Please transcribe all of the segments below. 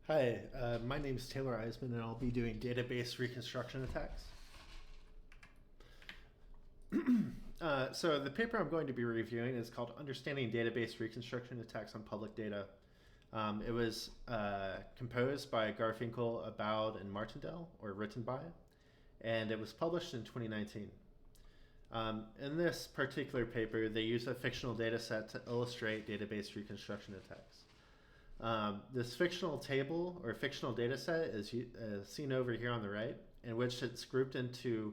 Hi, my name is Taylor Eisman, and I'll be doing database reconstruction attacks. So the paper I'm going to be reviewing is called Understanding Database Reconstruction Attacks on Public Data. It was composed by Garfinkel, Abowd, and Martindale, or written by, and it was published in 2019. In this particular paper, they use a fictional data set to illustrate database reconstruction attacks. This fictional table or fictional data set is seen over here on the right, in which it's grouped into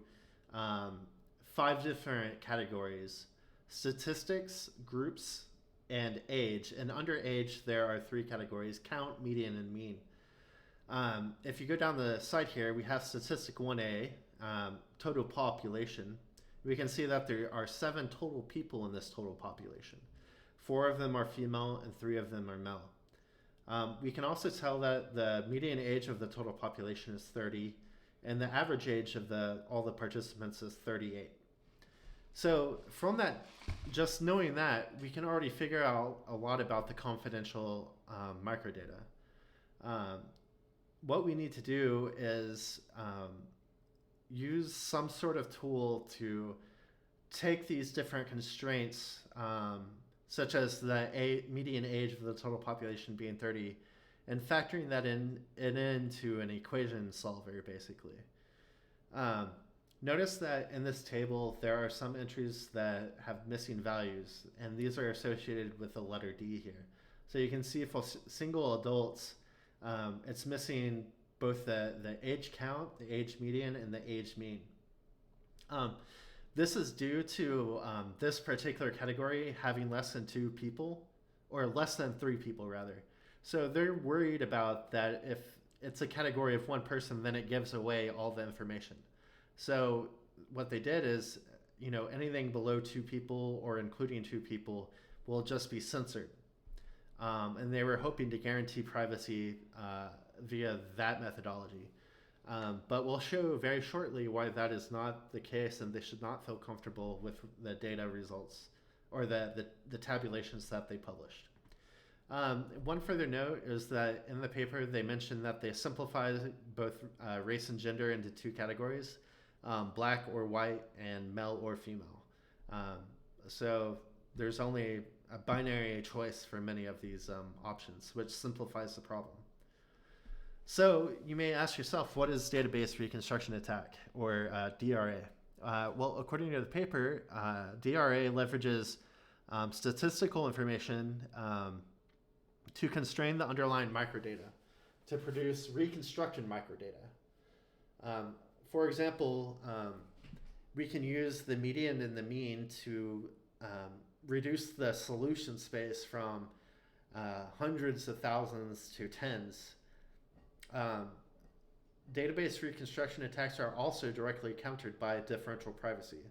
5 different categories: statistics, groups, and age. And under age, there are 3 categories: count, median, and mean. If you go down the side here, we have statistic 1A, total population. We can see that there are 7 total people in this total population. 4 of them are female and 3 of them are male. We can also tell that the median age of the total population is 30, and the average age of all the participants is 38. So from that, just knowing that, we can already figure out a lot about the confidential microdata. What we need to do is use some sort of tool to take these different constraints, such as the median age of the total population being 30, and factoring that into an equation solver, basically. Notice that in this table, there are some entries that have missing values, and these are associated with the letter D here. So you can see for single adults, it's missing both the age count, the age median, and the age mean. This is due to this particular category having less than 2 people, or less than 3 people rather. So they're worried about that. If it's a category of 1 person, then it gives away all the information. So what they did is, anything below 2 people or including 2 people will just be censored. And they were hoping to guarantee privacy via that methodology. But we'll show very shortly why that is not the case, and they should not feel comfortable with the data results or the tabulations that they published. One further note is that in the paper they mentioned that they simplified both race and gender into 2 categories: black or white and male or female. So there's only a binary choice for many of these options, which simplifies the problem. So you may ask yourself, what is database reconstruction attack, or DRA? Well, according to the paper, DRA leverages statistical information to constrain the underlying microdata to produce reconstruction microdata. For example, we can use the median and the mean to reduce the solution space from hundreds of thousands to tens. Database reconstruction attacks are also directly countered by differential privacy,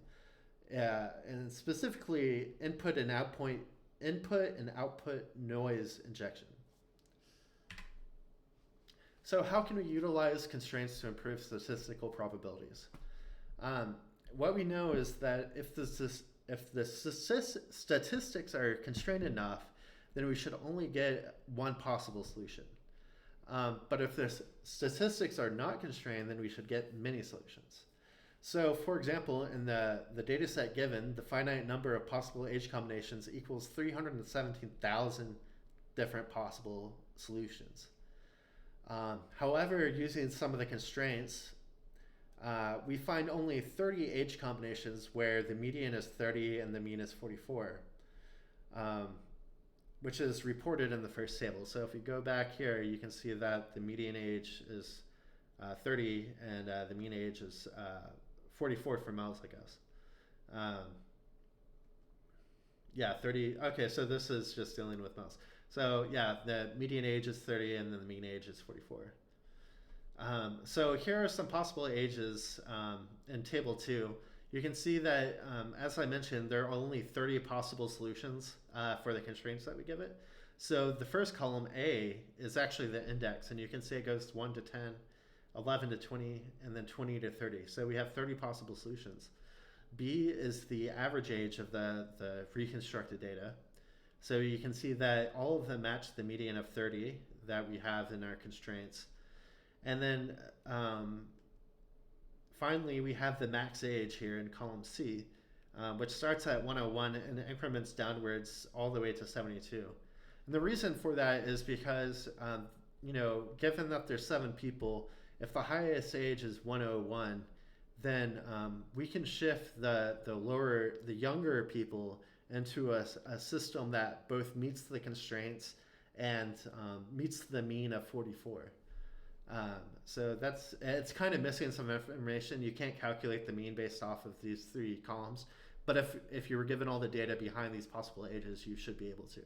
and specifically input and output noise injection. So how can we utilize constraints to improve statistical probabilities? What we know is that if the statistics are constrained enough, then we should only get one possible solution. But if the statistics are not constrained, then we should get many solutions. So, for example, in the data set given, the finite number of possible age combinations equals 317,000 different possible solutions. However, using some of the constraints, we find only 30 age combinations where the median is 30 and the mean is 44. Which is reported in the first table. So if we go back here, you can see that the median age is 30 and the mean age is 44 for males, I guess. 30. Okay, so this is just dealing with males. So yeah, the median age is 30 and then the mean age is 44. So here are some possible ages in table 2. You can see that, as I mentioned, there are only 30 possible solutions for the constraints that we give it. So the first column, A, is actually the index, and you can see it goes 1 to 10, 11 to 20, and then 20 to 30. So we have 30 possible solutions. B is the average age of the reconstructed data. So you can see that all of them match the median of 30. that we have in our constraints. And then finally, we have the max age here in column C, which starts at 101 and increments downwards all the way to 72. And the reason for that is because, given that there's 7 people, if the highest age is 101, then we can shift the younger people into a system that both meets the constraints and meets the mean of 44. So it's kind of missing some information. You can't calculate the mean based off of these 3 columns, but if you were given all the data behind these possible ages, you should be able to.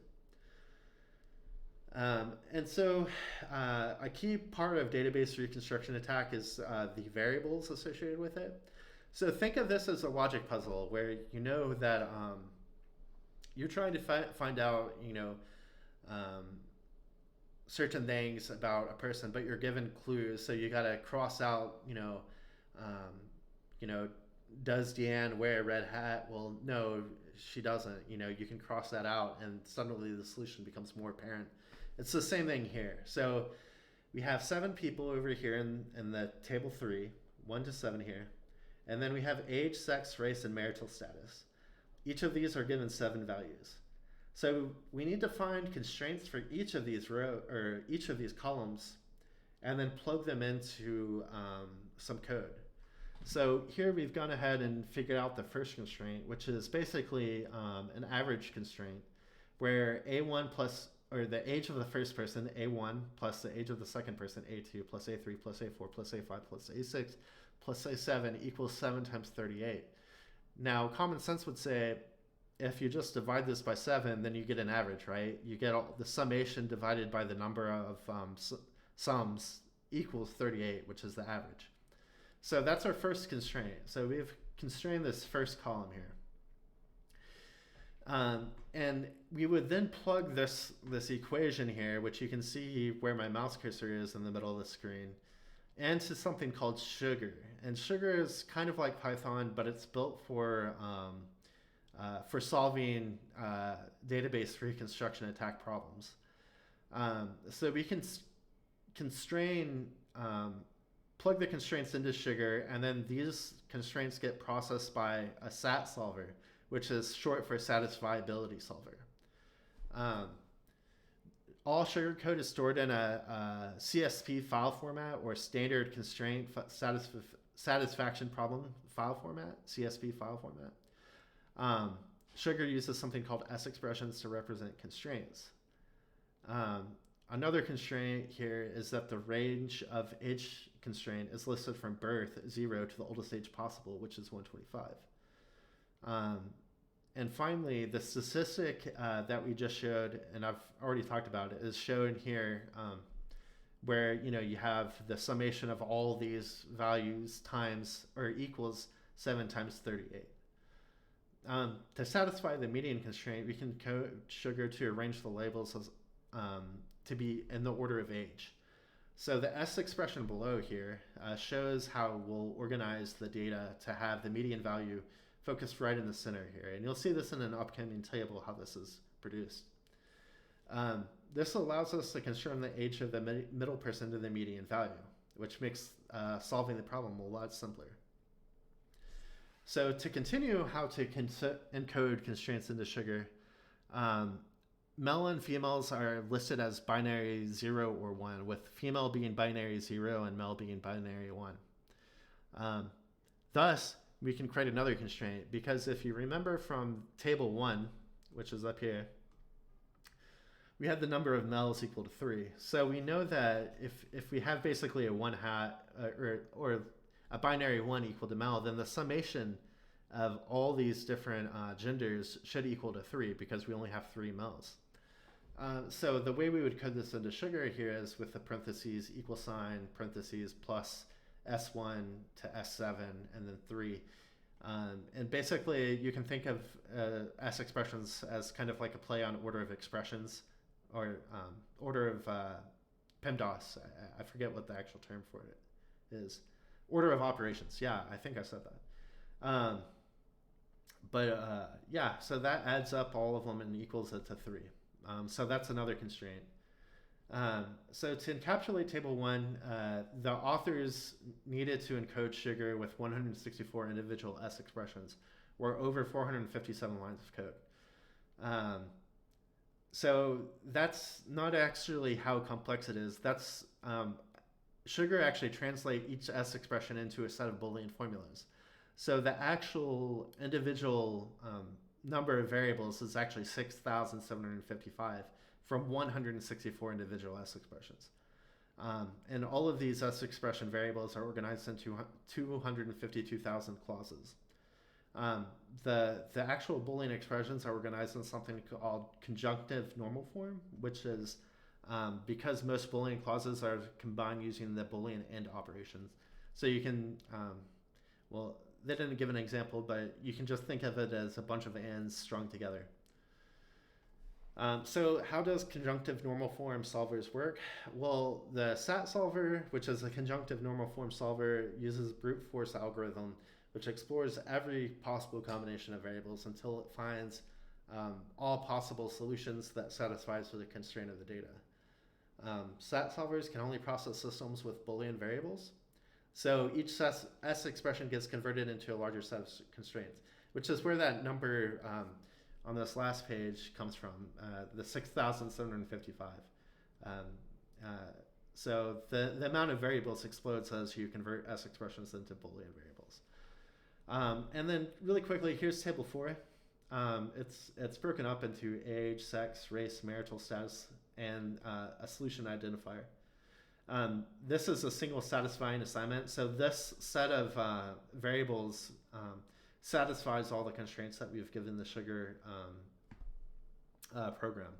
And so a key part of database reconstruction attack is the variables associated with it. So think of this as a logic puzzle where you know that you're trying to find out, certain things about a person, but you're given clues. So you got to cross out, does Deanne wear a red hat? Well, no, she doesn't. You can cross that out, and suddenly the solution becomes more apparent. It's the same thing here. So we have 7 people over here in the table 3, 1 to 7 here. And then we have age, sex, race, and marital status. Each of these are given 7 values. So we need to find constraints for each of these each of these columns, and then plug them into some code. So here we've gone ahead and figured out the first constraint, which is basically an average constraint, where A1 plus, or the age of the first person, A1, plus the age of the second person, A2, plus A3, plus A4, plus A5, plus A6, plus A7 equals 7 times 38. Now, common sense would say, if you just divide this by 7, then you get an average, right? You get the summation divided by the number of sums equals 38, which is the average. So that's our first constraint. So we've constrained this first column here. And we would then plug this equation here, which you can see where my mouse cursor is in the middle of the screen, into something called sugar. And sugar is kind of like Python, but it's built for solving database reconstruction attack problems. So we can plug the constraints into sugar, and then these constraints get processed by a SAT solver, which is short for satisfiability solver. All sugar code is stored in a CSP file format, or standard constraint satisfaction problem file format, CSP file format. Sugar uses something called S expressions to represent constraints. Another constraint here is that the range of age constraint is listed from birth, 0, to the oldest age possible, which is 125. And finally, the statistic that we just showed, and I've already talked about it, is shown here, where you have the summation of all these values times, or equals 7 times 38. To satisfy the median constraint, we can code sugar to arrange the labels as, to be in the order of age. So the S expression below here shows how we'll organize the data to have the median value focused right in the center here. And you'll see this in an upcoming table, how this is produced. This allows us to constrain the age of the middle person to the median value, which makes solving the problem a lot simpler. So to continue how to encode constraints into sugar, male and females are listed as binary 0 or 1, with female being binary 0 and male being binary 1. Thus, we can create another constraint, because if you remember from table 1, which is up here, we had the number of males equal to 3. So we know that if we have basically a 1 hat or a binary 1 equal to male, then the summation of all these different genders should equal to 3, because we only have 3 males. So the way we would code this into sugar here is with the parentheses, equal sign, parentheses, plus S1 to S7, and then 3. And basically, you can think of S expressions as kind of like a play on order of expressions, or order of PEMDAS. I forget what the actual term for it is. Order of operations. Yeah, I think I said that. Yeah, so that adds up all of them and equals it to 3. So that's another constraint. So to encapsulate table one, the authors needed to encode sugar with 164 individual S expressions, or over 457 lines of code. Um, so that's not actually how complex it is. That's sugar actually translate each S expression into a set of Boolean formulas. So the actual individual number of variables is actually 6,755 from 164 individual S expressions. And all of these S expression variables are organized into 252,000 clauses. The actual Boolean expressions are organized in something called conjunctive normal form, which is because most Boolean clauses are combined using the Boolean AND operations. So you can, well, they didn't give an example, but you can just think of it as a bunch of ands strung together. So how does conjunctive normal form solvers work? Well, the SAT solver, which is a conjunctive normal form solver, uses brute force algorithm, which explores every possible combination of variables until it finds all possible solutions that satisfies the constraint of the data. SAT solvers can only process systems with Boolean variables. So each S expression gets converted into a larger set of constraints, which is where that number on this last page comes from, the 6,755. So the amount of variables explodes as you convert S expressions into Boolean variables. And then really quickly, here's table 4. It's broken up into age, sex, race, marital status, and a solution identifier. This is a single satisfying assignment. So this set of variables satisfies all the constraints that we've given the sugar program.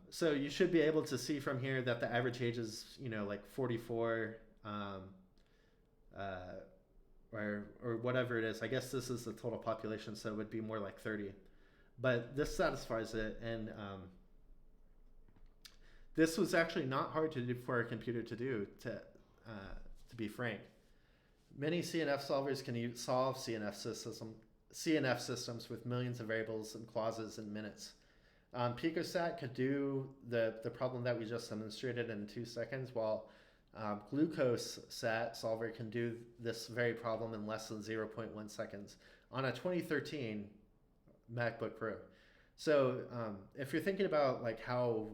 So you should be able to see from here that the average age is, like 44, or whatever it is. I guess this is the total population, so it would be more like 30. But this satisfies it, and this was actually not hard to do for a computer to do, to be frank. Many CNF solvers can solve CNF systems with millions of variables and clauses in minutes. Picosat could do the problem that we just demonstrated in 2 seconds, while Glucose SAT solver can do this very problem in less than 0.1 seconds on a 2013 MacBook Pro. So if you're thinking about like how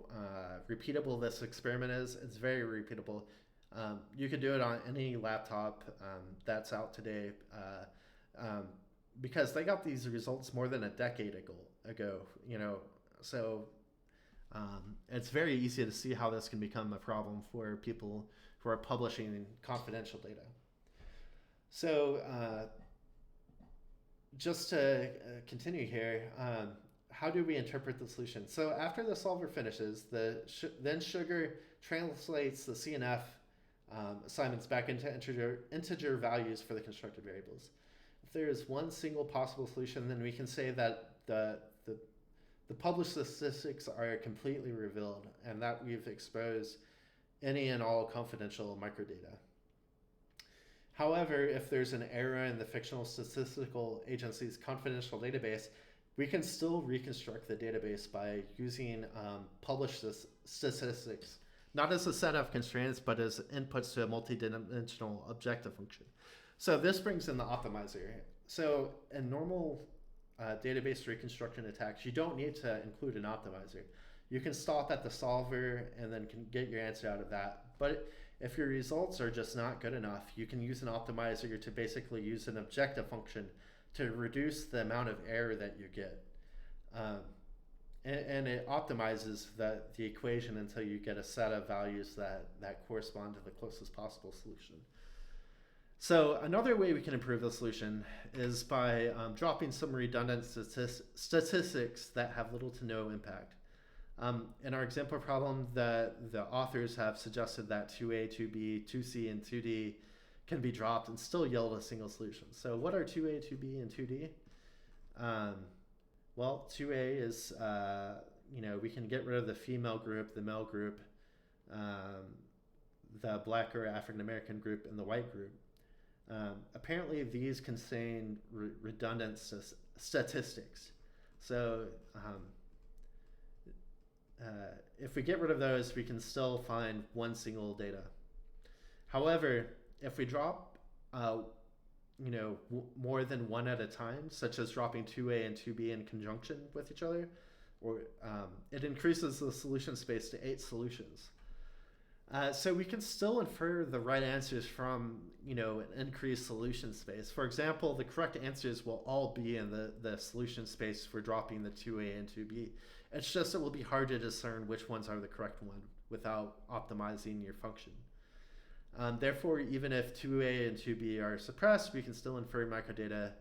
repeatable this experiment is, it's very repeatable. You could do it on any laptop that's out today, because they got these results more than a decade ago. So it's very easy to see how this can become a problem for people who are publishing confidential data. So just to continue here, how do we interpret the solution? So after the solver finishes, then sugar translates the CNF assignments back into integer values for the constructed variables. If there is one single possible solution, then we can say that the published statistics are completely revealed and that we've exposed any and all confidential microdata. However, if there's an error in the fictional statistical agency's confidential database, we can still reconstruct the database by using published statistics, not as a set of constraints, but as inputs to a multidimensional objective function. So this brings in the optimizer. So in normal database reconstruction attacks, you don't need to include an optimizer. You can stop at the solver and then can get your answer out of that. But if your results are just not good enough, you can use an optimizer to basically use an objective function to reduce the amount of error that you get. And it optimizes the equation until you get a set of values that correspond to the closest possible solution. So another way we can improve the solution is by dropping some redundant statistics that have little to no impact. In our example problem, the authors have suggested that 2A, 2B, 2C, and 2D can be dropped and still yield a single solution. So what are 2A, 2B, and 2D? Well, 2A is, we can get rid of the female group, the male group, the black or African American group, and the white group. Apparently, these contain redundant statistics. So if we get rid of those, we can still find one single data. However, if we drop more than one at a time, such as dropping 2A and 2B in conjunction with each other, or it increases the solution space to 8 solutions. So we can still infer the right answers from an increased solution space. For example, the correct answers will all be in the solution space for dropping the 2A and 2B. It's just it will be hard to discern which ones are the correct one without optimizing your function. Therefore, even if 2A and 2B are suppressed, we can still infer microdata,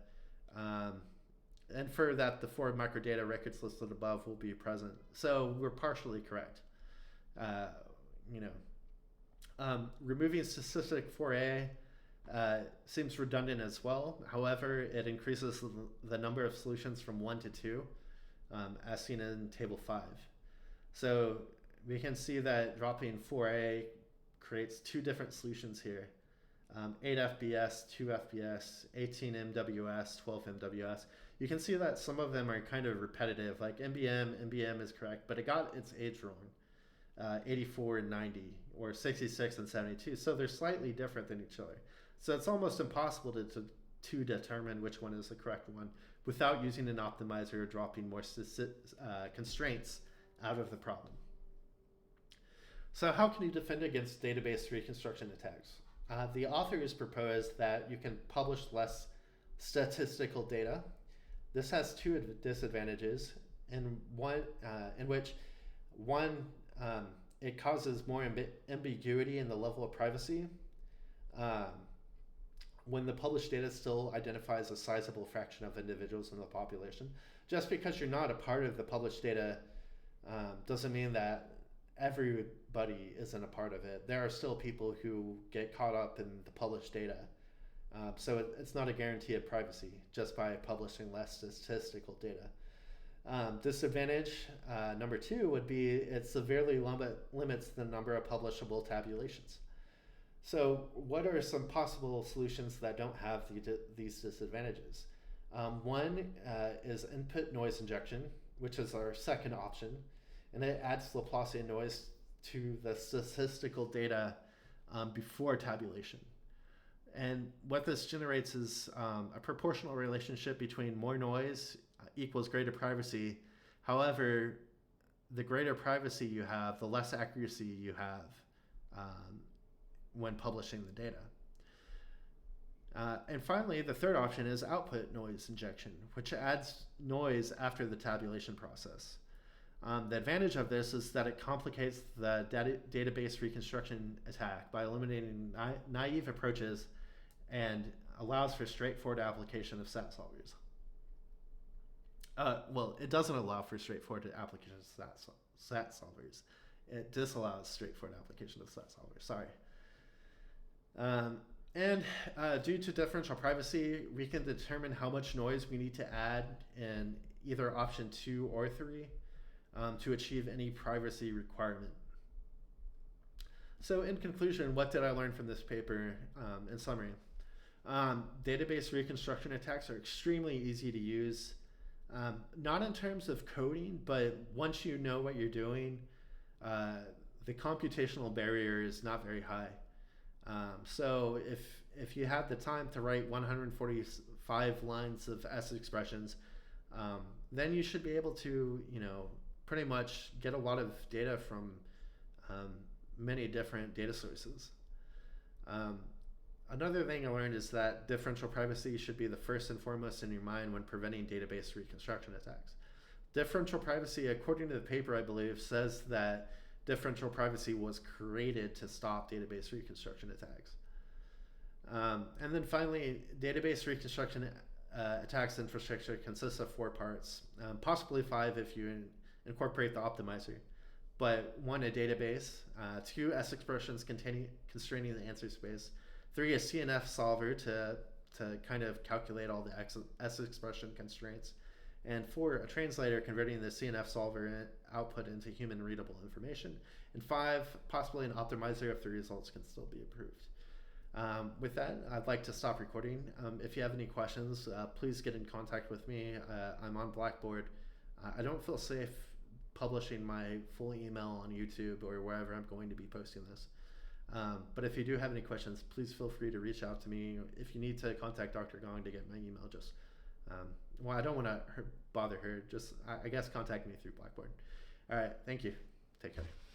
infer that the 4 microdata records listed above will be present. So we're partially correct. Removing statistic 4A seems redundant as well. However, it increases the number of solutions from 1 to 2, as seen in table 5. So we can see that dropping 4A creates 2 different solutions here. 8 FBS, 2 FBS, 18 MWS, 12 MWS. You can see that some of them are kind of repetitive, like MBM is correct, but it got its age wrong. 84 and 90, or 66 and 72. So they're slightly different than each other. So it's almost impossible to determine which one is the correct one without using an optimizer or dropping more constraints out of the problem. So how can you defend against database reconstruction attacks? The authors propose that you can publish less statistical data. This has 2 disadvantages, in which one, it causes more ambiguity in the level of privacy when the published data still identifies a sizable fraction of individuals in the population. Just because you're not a part of the published data doesn't mean that everybody isn't a part of it. There are still people who get caught up in the published data. So it's not a guarantee of privacy just by publishing less statistical data. Disadvantage number 2 would be it severely limits the number of publishable tabulations. So what are some possible solutions that don't have these disadvantages? One is input noise injection, which is our second option, and it adds Laplacian noise to the statistical data before tabulation. And what this generates is a proportional relationship between more noise equals greater privacy. However, the greater privacy you have, the less accuracy you have when publishing the data. And finally, the third option is output noise injection, which adds noise after the tabulation process. The advantage of this is that it complicates the database reconstruction attack by eliminating naive approaches and allows for straightforward application of SAT solvers. Well, it doesn't allow for straightforward application of SAT solvers. It disallows straightforward application of SAT solvers, sorry. And due to differential privacy, we can determine how much noise we need to add in either option 2 or 3 to achieve any privacy requirement. So in conclusion, what did I learn from this paper in summary? Database reconstruction attacks are extremely easy to use, not in terms of coding, but once you know what you're doing, the computational barrier is not very high. So if you have the time to write 145 lines of S expressions, then you should be able to, pretty much get a lot of data from many different data sources. Another thing I learned is that differential privacy should be the first and foremost in your mind when preventing database reconstruction attacks. Differential privacy, according to the paper, I believe, says that differential privacy was created to stop database reconstruction attacks. And then finally, database reconstruction attacks infrastructure consists of 4 parts, possibly 5 if you incorporate the optimizer. But 1, a database, 2, S expressions constraining the answer space, 3, a CNF solver to kind of calculate all the S expression constraints, and 4, a translator converting the CNF solver output into human readable information, and 5, possibly an optimizer if the results can still be improved. With that, I'd like to stop recording. If you have any questions, please get in contact with me. I'm on Blackboard. I don't feel safe publishing my full email on YouTube or wherever I'm going to be posting this. But if you do have any questions, please feel free to reach out to me. If you need to contact Dr. Gong to get my email, just well, I don't want to bother her. Just I guess contact me through Blackboard. All right, thank you. Take care.